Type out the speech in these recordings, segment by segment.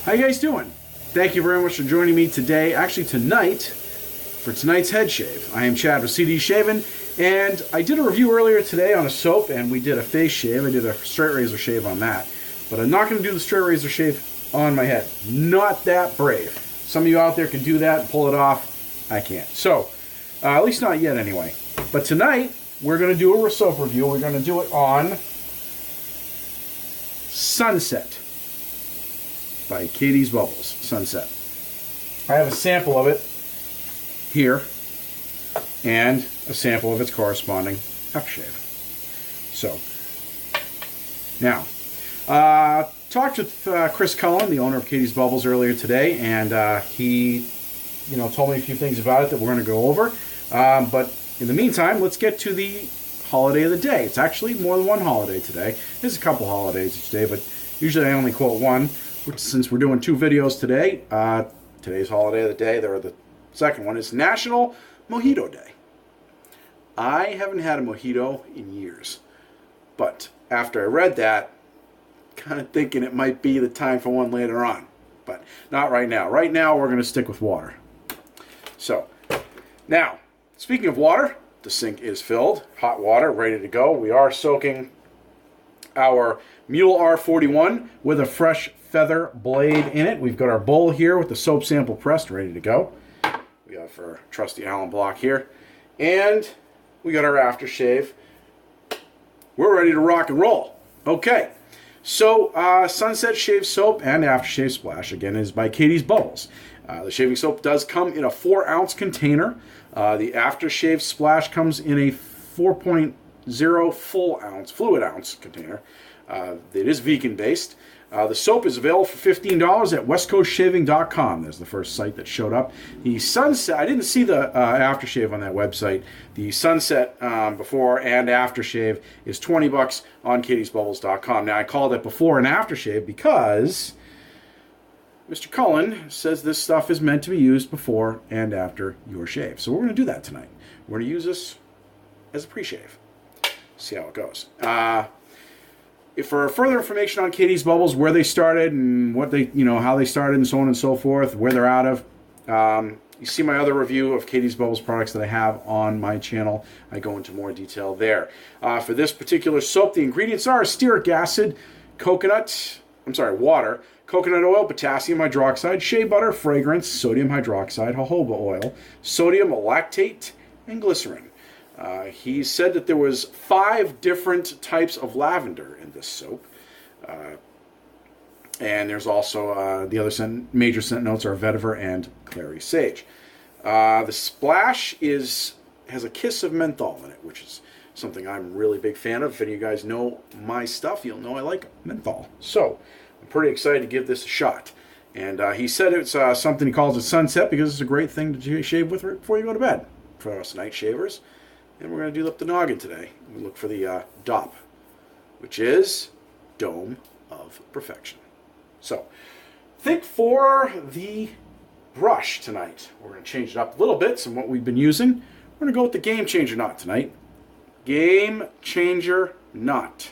How you guys doing? Thank you very much for joining me today, actually tonight, for tonight's head shave. I am Chad with CD Shaving, and I did a review earlier today on a soap, and we did a face shave. I did a straight razor shave on that, but I'm not going to do the straight razor shave on my head. Not that brave. Some of you out there can do that and pull it off. I can't. So, at least not yet anyway. But tonight, we're going to do a soap review. We're going to do it on Sunset by Catie's Bubbles. Sunset. I have a sample of it here and a sample of its corresponding aftershave. So, now, talked with Chris Cullen, the owner of Catie's Bubbles, earlier today, and he, told me a few things about it that we're going to go over. But in the meantime, let's get to the holiday of the day. It's actually more than one holiday today. There's a couple holidays each day, but usually I only quote one. Since we're doing two videos today, today's holiday of the day, the second one is National Mojito Day. I haven't had a mojito in years, but after I read that, kind of thinking it might be the time for one later on, but not right now. Right now, we're going to stick with water. So, now, speaking of water, the sink is filled, hot water, ready to go. We are soaking our Mule R41 with a fresh feather blade in it. We've got our bowl here with the soap sample pressed, ready to go. We have our trusty Allen block here, and we got our aftershave. We're ready to rock and roll. Okay, so Sunset Shave Soap and Aftershave Splash, again, is by Catie's Bubbles. The shaving soap does come in a 4-ounce container. The Aftershave Splash comes in a 4.0 full ounce, fluid ounce container. It is vegan based. The soap is available for $15 at westcoastshaving.com. There's the first site that showed up. The Sunset, I didn't see the aftershave on that website. The Sunset before and aftershave is $20 on catiesbubbles.com. Now, I called it before and aftershave because Mr. Cullen says this stuff is meant to be used before and after your shave. So we're going to do that tonight. We're going to use this as a pre-shave. See how it goes. For further information on Catie's Bubbles, where they started and what they, how they started and so on and so forth, where they're out of, you see my other review of Catie's Bubbles products that I have on my channel. I go into more detail there. For this particular soap, the ingredients are stearic acid, water, coconut oil, potassium hydroxide, shea butter, fragrance, sodium hydroxide, jojoba oil, sodium lactate, and glycerin. He said that there was 5 different types of lavender in this soap. And there's also the other major scent notes are vetiver and clary sage. The splash has a kiss of menthol in it, which is something I'm a really big fan of. If any of you guys know my stuff, you'll know I like menthol. So I'm pretty excited to give this a shot. And he said it's something he calls it Sunset because it's a great thing to shave with before you go to bed for us night shavers. And we're going to do up the noggin today. We look for the DOP, which is Dome of Perfection. So, think for the brush tonight. We're going to change it up a little bit from what we've been using. We're going to go with the Game Changer Knot tonight. Game Changer Knot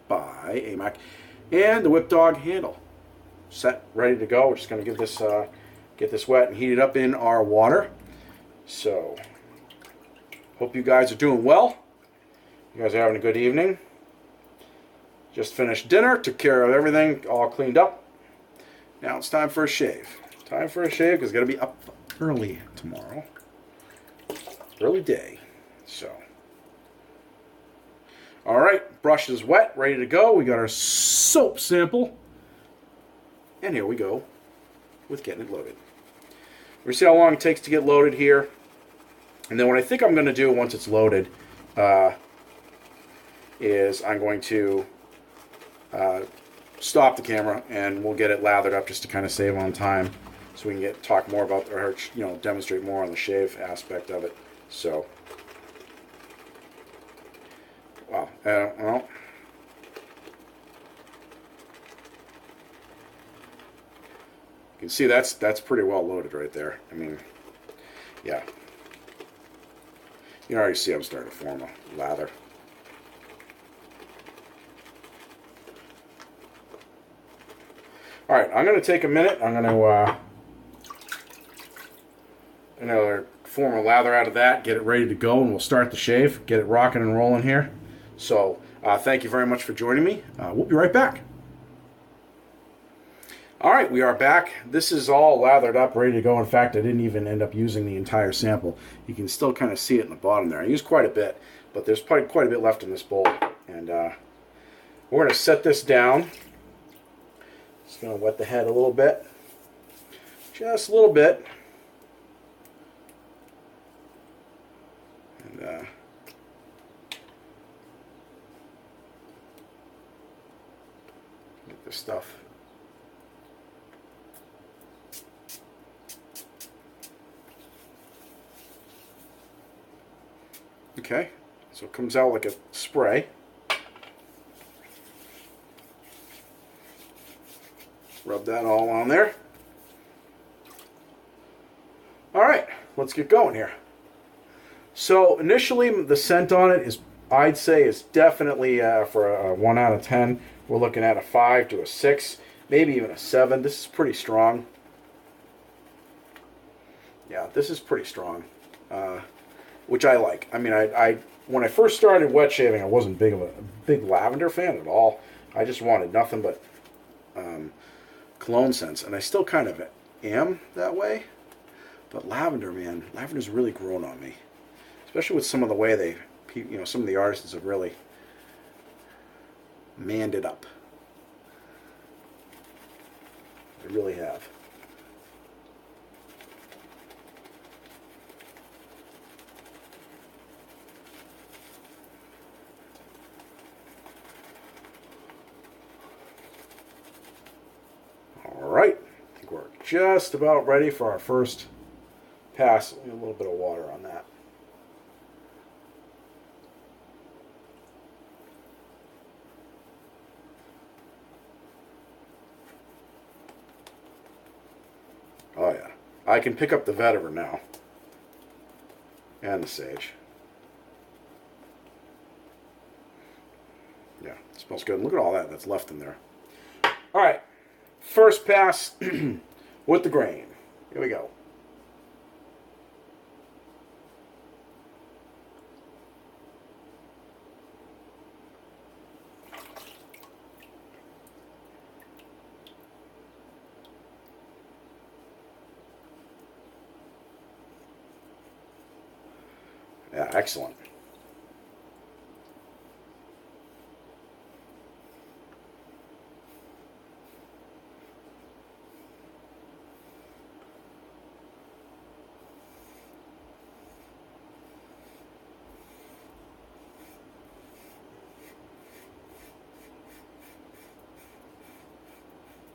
by AMAC. And the Whip Dog handle. Set, ready to go. We're just going to get this wet and heat it up in our water. So, hope you guys are doing well. You guys are having a good evening. Just finished dinner, took care of everything, all cleaned up. Now it's time for a shave. Time for a shave because it's got to be up early tomorrow. Early day. So, all right, brush is wet, ready to go. We got our soap sample. And here we go with getting it loaded. We're going to see how long it takes to get loaded here. And then what I think I'm going to do once it's loaded is I'm going to stop the camera and we'll get it lathered up just to kind of save on time, so we can talk more about or demonstrate more on the shave aspect of it. So, wow, well. You can see that's pretty well loaded right there. I mean, yeah. You can already see I'm starting to form a lather. All right, I'm going to take a minute. I'm going to form a lather out of that, get it ready to go, and we'll start the shave, get it rocking and rolling here. So thank you very much for joining me. We'll be right back. All right, we are back. This is all lathered up, ready to go. In fact, I didn't even end up using the entire sample. You can still kind of see it in the bottom there. I used quite a bit, but there's probably quite a bit left in this bowl. And we're going to set this down. Just going to wet the head a little bit. Just a little bit. And get this stuff. Okay, so it comes out like a spray. Rub that all on there. All right, let's get going here. So initially, the scent on it is, I'd say, is definitely for a 1 out of 10. We're looking at a 5 to a 6, maybe even a 7. This is pretty strong. Yeah, this is pretty strong. Which I like. I mean, I when I first started wet shaving, I wasn't big lavender fan at all. I just wanted nothing but cologne scents, and I still kind of am that way. But lavender, man, lavender's really grown on me, especially with some of the way some of the artists have really manned it up. They really have. Alright, I think we're just about ready for our first pass. A little bit of water on that. Oh yeah, I can pick up the vetiver now. And the sage. Yeah, it smells good. Look at all that's left in there. Alright. First pass with the grain. Here we go. Yeah, excellent.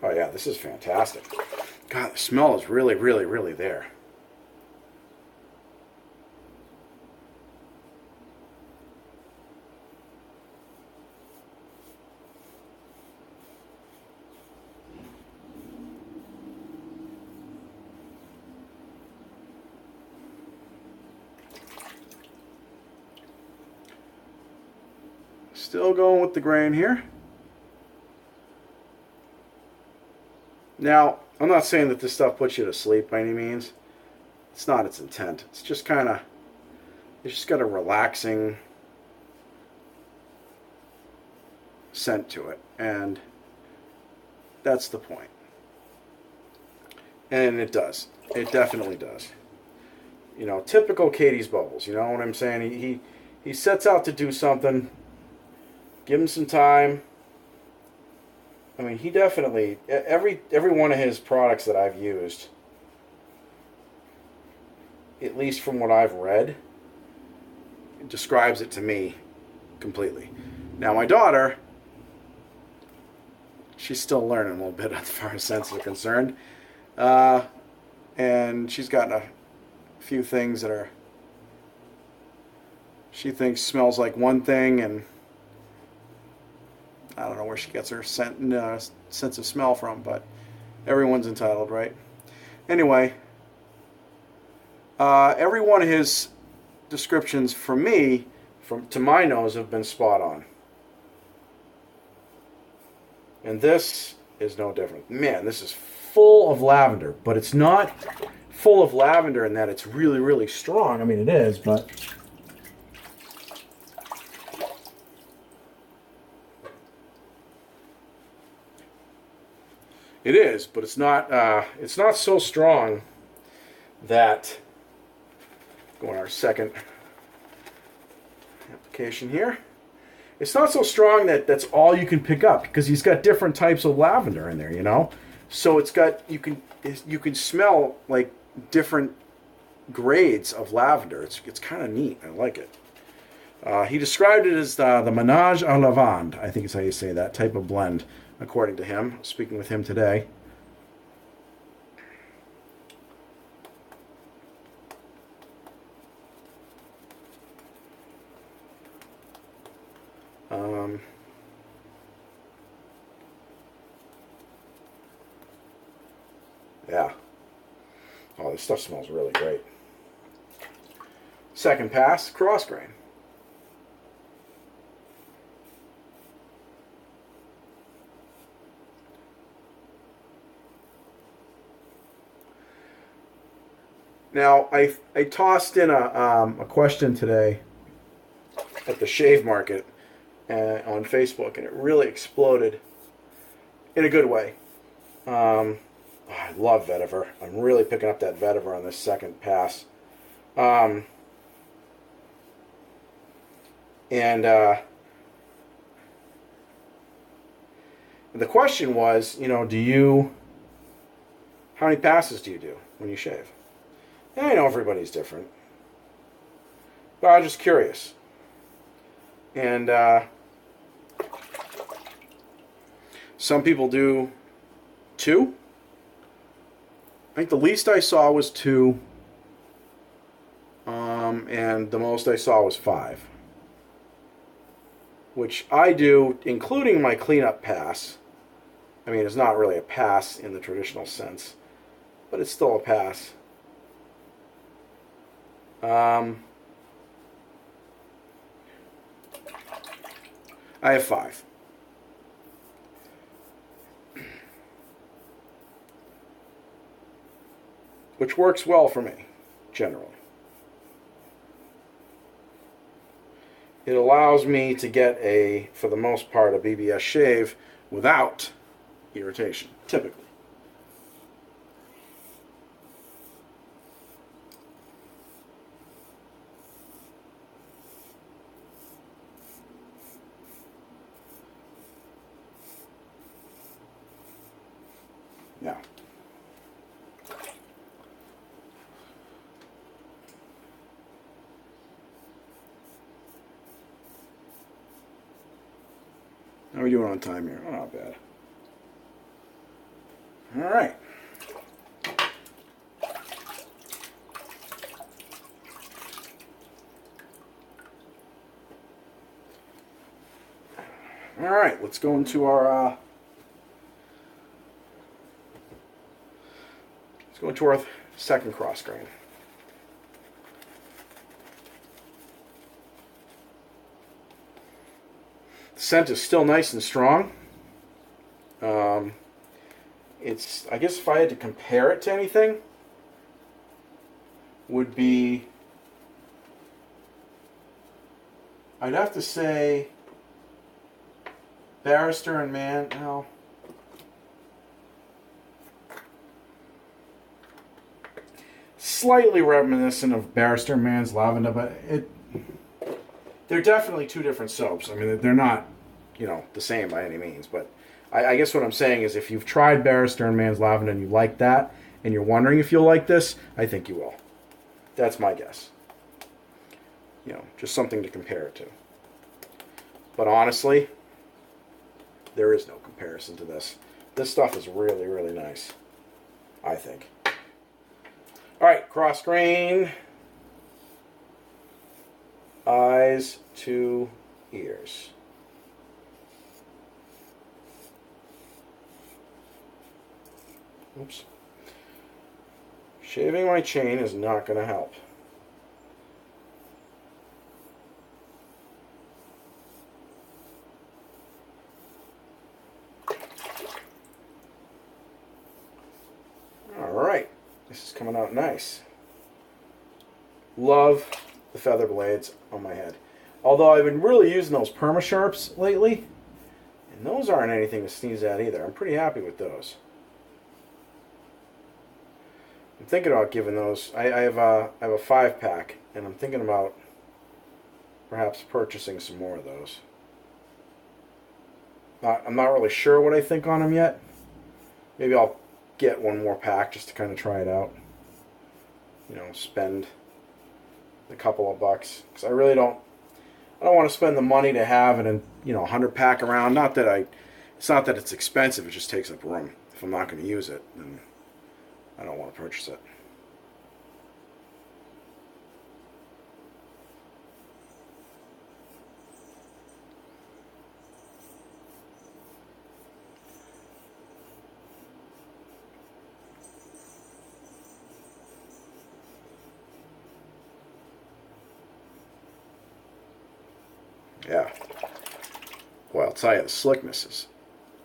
Oh yeah, this is fantastic. God, the smell is really, really, really there. Still going with the grain here. Now, I'm not saying that this stuff puts you to sleep by any means. It's not its intent. It's just kind of, it's just got a relaxing scent to it. And that's the point. And it does. It definitely does. You know, typical Catie's bubbles. You know what I'm saying? He sets out to do something. Give him some time. I mean, he definitely, every one of his products that I've used, at least from what I've read, describes it to me completely. Now, my daughter, she's still learning a little bit as far as scents are concerned. And she's gotten a few things that she thinks smells like one thing, and I don't know where she gets her sense of smell from, but everyone's entitled, right? Anyway, every one of his descriptions for me, to my nose, have been spot on. And this is no different. Man, this is full of lavender, but it's not full of lavender in that it's really, really strong. I mean, it is, but it is, but it's not so strong that, go on our second application here. It's not so strong that that's all you can pick up, because he's got different types of lavender in there, you know? So it's got, you can smell like different grades of lavender. It's kind of neat. I like it. He described it as the ménage à lavande. I think is how you say that type of blend, according to him. Speaking with him today. Yeah. Oh, this stuff smells really great. Second pass, cross grain. Now, I tossed in a question today at the shave market on Facebook, and it really exploded in a good way. I love vetiver. I'm really picking up that vetiver on this second pass. And the question was, you know, how many passes do you do when you shave? And I know everybody's different, but I was just curious. And some people do 2. I think the least I saw was 2, and the most I saw was 5. Which I do, including my cleanup pass. I mean, it's not really a pass in the traditional sense, but it's still a pass. I have 5. Which works well for me, generally. It allows me to get for the most part, a BBS shave without irritation, typically. Now, how are we doing on time here? Oh, not bad. All right. All right, let's go into our second cross grain. The scent is still nice and strong. I guess if I had to compare it to anything, would be, I'd have to say Barrister and Mann. No. Slightly reminiscent of Barrister and Mann's lavender, but they're definitely 2 different soaps. I mean, they're not, you know, the same by any means, but I guess what I'm saying is if you've tried Barrister and Mann's lavender and you like that, and you're wondering if you'll like this, I think you will. That's my guess. You know, just something to compare it to. But honestly, there is no comparison to this. This stuff is really, really nice, I think. All right, cross grain. Eyes to ears. Oops. Shaving my chain is not going to help. This is coming out nice. Love the feather blades on my head. Although I've been really using those Perma Sharps lately, and those aren't anything to sneeze at either. I'm pretty happy with those. I'm thinking about giving those. I have a 5-pack, and I'm thinking about perhaps purchasing some more of those. I'm not really sure what I think on them yet. Maybe I'll get one more pack just to kind of try it out. You know, spend a couple of bucks, because I really don't. I don't want to spend the money to have it in, you know, 100-pack around. It's not that it's expensive. It just takes up room. If I'm not going to use it, then I don't want to purchase it. Yeah. Well, I'll tell you, the slickness is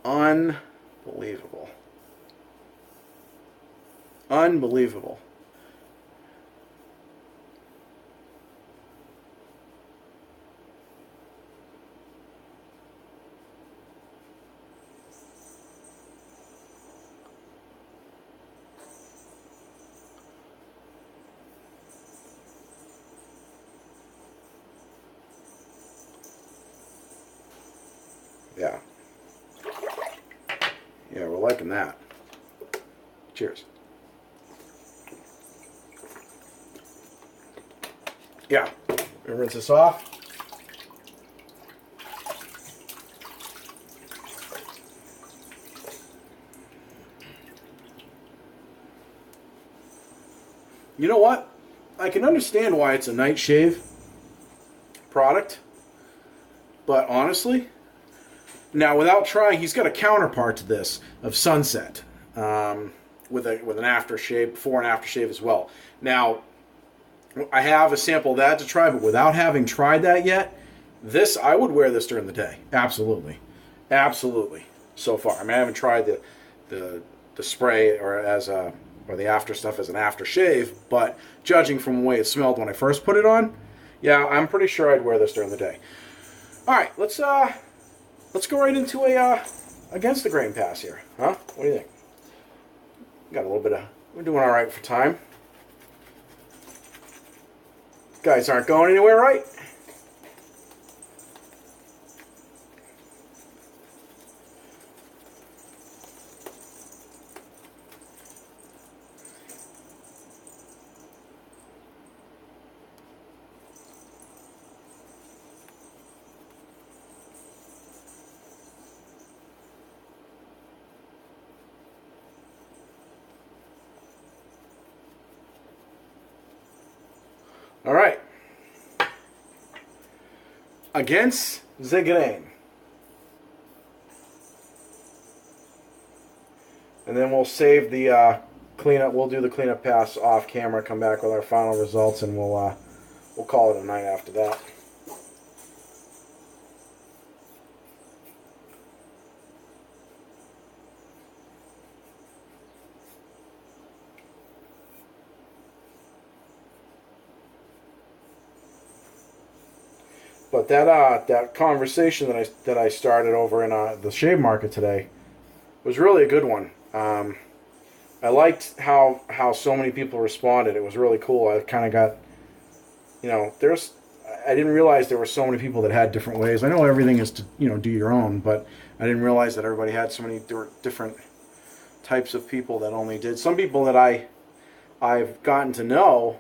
unbelievable. Unbelievable. Yeah. Yeah, we're liking that. Cheers. Yeah. Rinse this off. You know what? I can understand why it's a night shave product, but honestly, now without trying, he's got a counterpart to this of Sunset, with an aftershave, before and aftershave as well. Now, I have a sample of that to try, but without having tried that yet, I would wear this during the day. Absolutely, absolutely. So far, I mean, I haven't tried the spray or the after stuff as an aftershave, but judging from the way it smelled when I first put it on, yeah, I'm pretty sure I'd wear this during the day. All right, let's go right into a against the grain pass here, huh? What do you think? Got a little bit of. We're doing all right for time. Guys aren't going anywhere, right? All right. Against the grain. And then we'll save the cleanup. We'll do the cleanup pass off camera, come back with our final results, and we'll call it a night after that. But that conversation that I started over in the shave market today was really a good one. I liked how so many people responded. It was really cool. I kind of got, you know, I didn't realize there were so many people that had different ways. I know everything is to, you know, do your own, but I didn't realize that everybody had so many different types of people that only did. Some people that I've gotten to know,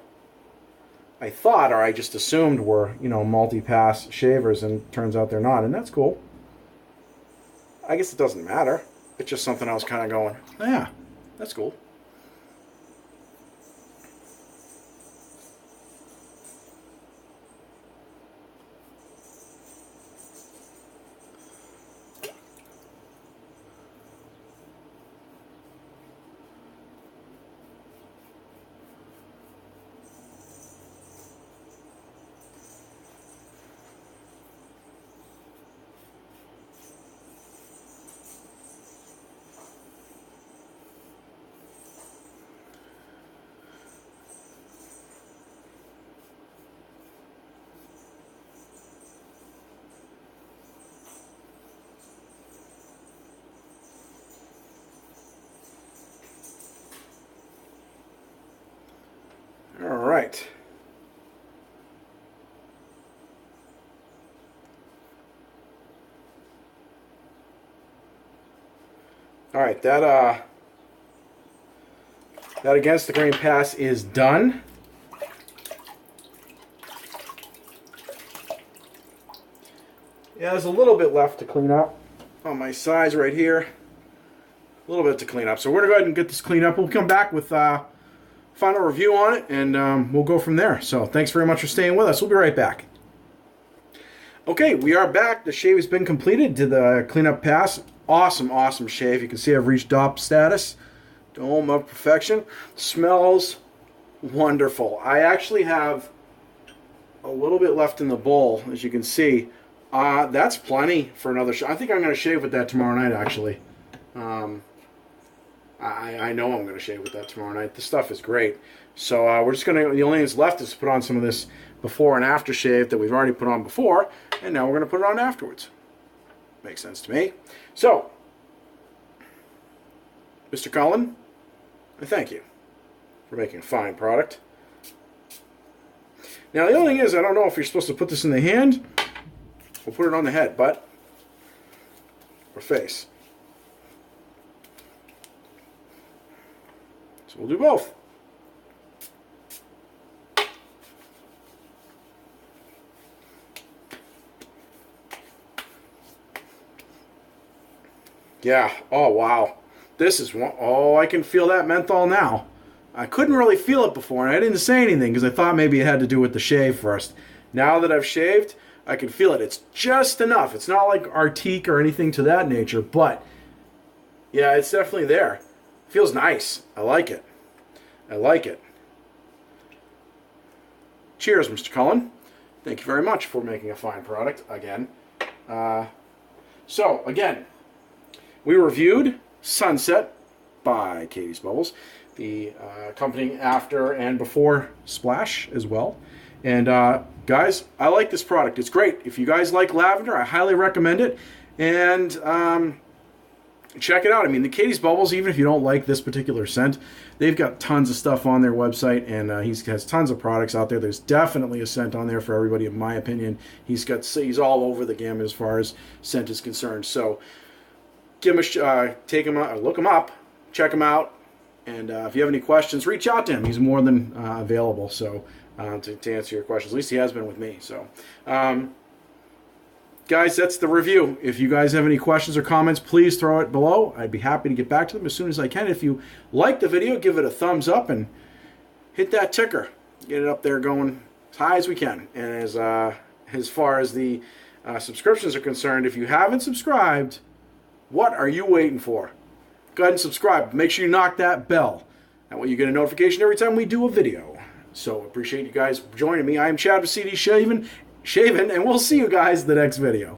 I thought, or I just assumed were, you know, multi-pass shavers, and turns out they're not, and that's cool. I guess it doesn't matter. It's just something I was kind of going, oh, yeah, that's cool. All right, that against the grain pass is done. Yeah, there's a little bit left to clean up on my sides right here. A little bit to clean up. So we're going to go ahead and get this cleaned up. We'll come back with final review on it, and we'll go from there. So thanks very much for staying with us. We'll be right back. Okay, we are back. The shave has been completed. Did the cleanup pass. Awesome, awesome shave. You can see I've reached DOP status. Dome of perfection. Smells wonderful. I actually have a little bit left in the bowl, as you can see. That's plenty for another shave. I think I'm going to shave with that tomorrow night, actually. I know I'm going to shave with that tomorrow night. The stuff is great. So we're just going to, the only thing that's left is to put on some of this before and after shave that we've already put on before, and now we're going to put it on afterwards. Makes sense to me. So, Mr. Cullen, I thank you for making a fine product. Now, the only thing is, I don't know if you're supposed to put this in the hand. We'll put it on the head, butt, or face. So we'll do both. Yeah, oh wow. This is one, oh, I can feel that menthol now. I couldn't really feel it before, and I didn't say anything because I thought maybe it had to do with the shave first. Now that I've shaved, I can feel it. It's just enough. It's not like Arctique or anything to that nature, but yeah, it's definitely there. It feels nice. I like it. I like it. Cheers, Mr. Cullen. Thank you very much for making a fine product again. So, again, we reviewed Sunset by Catie's Bubbles, the accompanying after and before splash as well. And guys, I like this product. It's great. If you guys like lavender, I highly recommend it. And check it out. I mean, the Catie's Bubbles, even if you don't like this particular scent, they've got tons of stuff on their website, and he has tons of products out there. There's definitely a scent on there for everybody, in my opinion. He's all over the gamut as far as scent is concerned. So give him take him out, look him up, check him out, and if you have any questions, reach out to him. He's more than available. So to answer your questions, at least he has been with me. So. Guys, that's the review. If you guys have any questions or comments, please throw it below. I'd be happy to get back to them as soon as I can. If you like the video, give it a thumbs up and hit that ticker. Get it up there going as high as we can. And as far as the subscriptions are concerned, if you haven't subscribed, what are you waiting for? Go ahead and subscribe. Make sure you knock that bell. That way you get a notification every time we do a video. So appreciate you guys joining me. I am Chad with CD Shaven, and we'll see you guys in the next video.